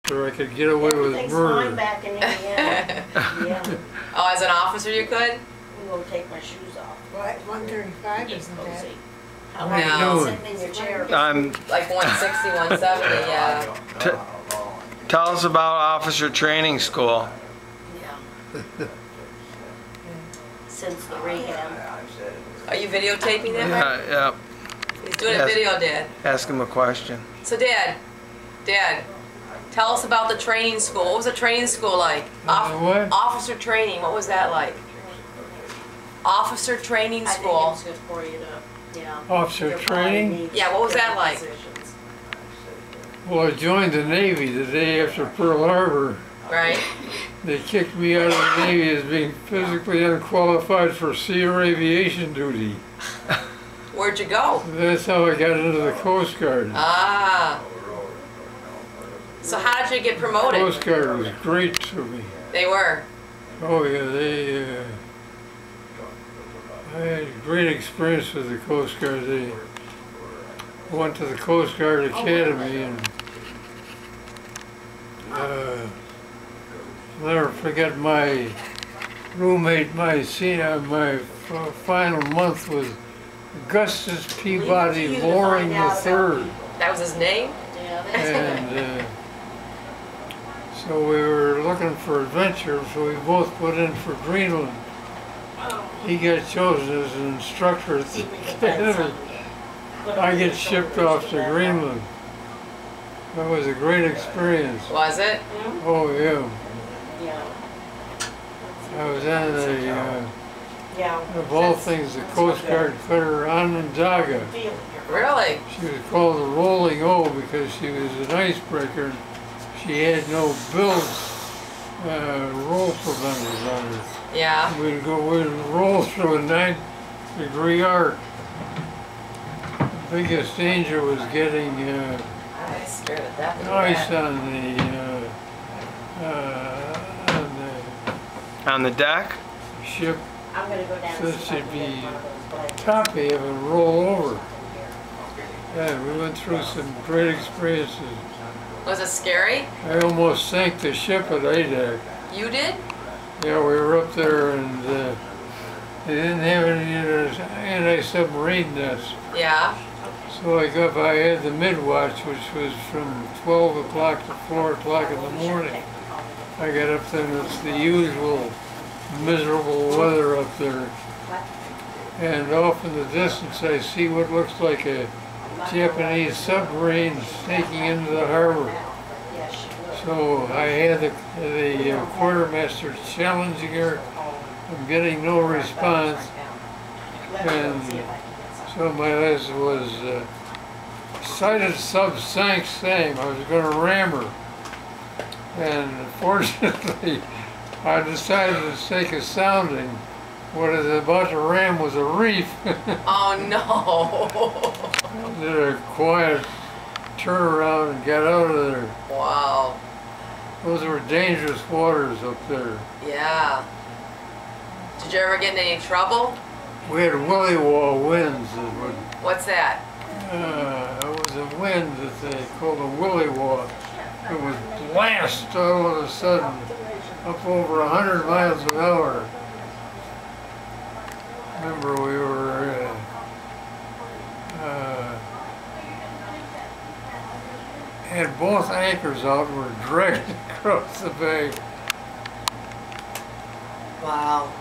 so I could get away with Everything's murder. fine back in Indiana. Yeah. Oh, as an officer you could? We won't take my shoes off. Well, at 135, isn't that? Cozy. How No. long you No. sitting in your chair? I'm. Like 160, 170, yeah. Tell us about officer training school. Yeah. Since the rehab. Are you videotaping that, Mike? Yeah. He's doing a Yes. video, Dad. Ask him a question. So, Dad, tell us about the training school. What was the training school like? What? Officer training, what was that like? Officer training I think school. it's good for you to, yeah. Officer Your body training? needs Yeah, what was that different like? positions. Well, I joined the Navy the day after Pearl Harbor. Right? They kicked me out of the Navy as being physically unqualified for sea or aviation duty. Where'd you go? That's how I got into the Coast Guard. Ah. So how did you get promoted? Coast Guard was great to me. They were. Oh yeah, I had a great experience with the Coast Guard. They went to the Coast Guard Academy and never forget my roommate, my final month was Augustus Peabody Loring III. That was his name? Yeah, that's And so we were looking for adventure, so we both put in for Greenland. He got chosen as an instructor at the academy. I get shipped off to Greenland. That was a great experience. Was it? Oh yeah. Yeah. I was on a, Yeah. of all things, the Coast Guard cutter Onondaga. Really? She was called the Rolling O because she was an icebreaker. She had no bilge roll preventers on her. Yeah. We'd roll through a 9-degree arc. The biggest danger was getting I was scared of that. ice on On the deck? the ship, I'm gonna go down so and see if I she'd can be get one of those blankets. toppy of and roll over. Yeah, we went through some great experiences. Was it scary? I almost sank the ship at Adak. You did? Yeah, we were up there and they didn't have any anti-submarine nets. Yeah. So I had the mid-watch, which was from 12 o'clock to 4 o'clock in the morning. I got up there and it's the usual miserable weather up there. And off in the distance I see what looks like a Japanese submarine snaking into the harbor. So I had the quartermaster challenging her. I'm getting no response. And so my last was sighted sub sank same. I was going to ram her. And fortunately, I decided to take a sounding. What I was about to ram was a reef. Oh no. Did a quiet turnaround and got out of there. Wow. Those were dangerous waters up there. Yeah. Did you ever get in any trouble? We had willy wall winds that would, What's that? it was a wind that they called a willy wall. It would blast all of a sudden up over 100 miles an hour. Remember we were had both anchors out and were dragged across the bay. Wow.